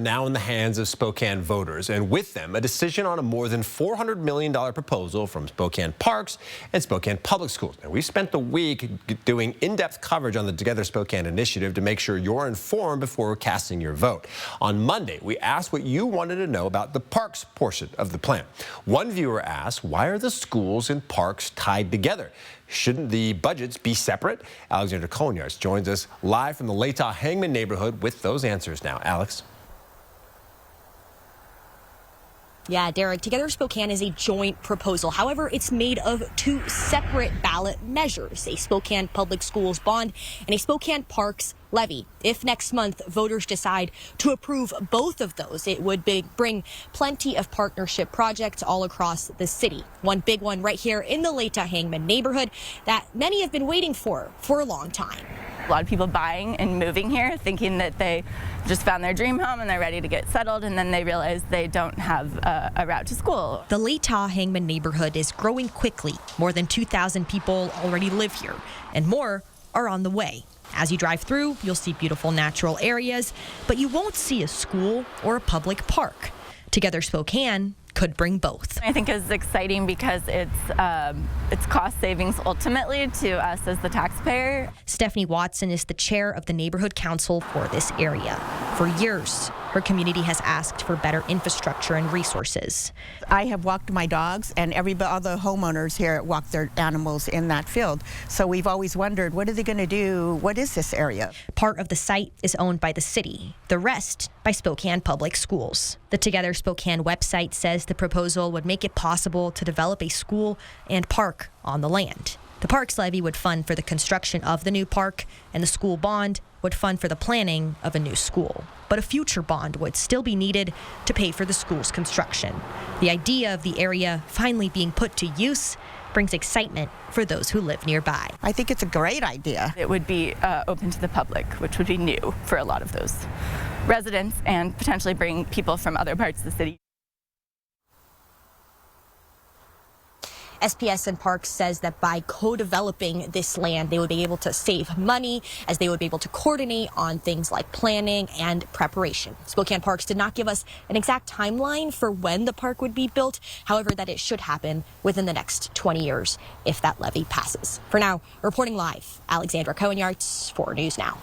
Now in the hands of Spokane voters, and with them a decision on a more than $400 million proposal from Spokane Parks and Spokane Public Schools. Now, we spent the week doing in-depth coverage on the Together Spokane initiative to make sure you're informed before casting your vote. On Monday, we asked what you wanted to know about the parks portion of the plan. One viewer asked, why are the schools and parks tied together? Shouldn't the budgets be separate? Alexandra Conyards joins us live from the Latah Hangman neighborhood with those answers now. Alex. Yeah, Derek, Together Spokane is a joint proposal. However, it's made of two separate ballot measures, a Spokane Public Schools bond and a Spokane Parks levy. If next month voters decide to approve both of those, it would bring plenty of partnership projects all across the city. One big one right here in the Latah Hangman neighborhood that many have been waiting for a long time. A lot of people buying and moving here thinking that they just found their dream home and they're ready to get settled, and then they realize they don't have a route to school. The Latah Hangman neighborhood is growing quickly. More than 2,000 people already live here, and more are on the way. As you drive through, you'll see beautiful natural areas, but you won't see a school or a public park. Together Spokane could bring both. I think it's exciting because it's cost savings ultimately to us as the taxpayer. Stephanie Watson is the chair of the neighborhood council for this area. For years, her community has asked for better infrastructure and resources. I have walked my dogs, and all the homeowners here walk their animals in that field. So we've always wondered, what are they going to do? What is this area? Part of the site is owned by the city, the rest by Spokane Public Schools. The Together Spokane website says the proposal would make it possible to develop a school and park on the land. The parks levy would fund for the construction of the new park, and the school bond would fund for the planning of a new school. But a future bond would still be needed to pay for the school's construction. The idea of the area finally being put to use brings excitement for those who live nearby. I think it's a great idea. It would be open to the public, which would be new for a lot of those residents, and potentially bring people from other parts of the city. SPS and Parks says that by co-developing this land, they would be able to save money, as they would be able to coordinate on things like planning and preparation. Spokane Parks did not give us an exact timeline for when the park would be built, however, that it should happen within the next 20 years if that levy passes. For now, reporting live, Alexandra Conyards for News Now.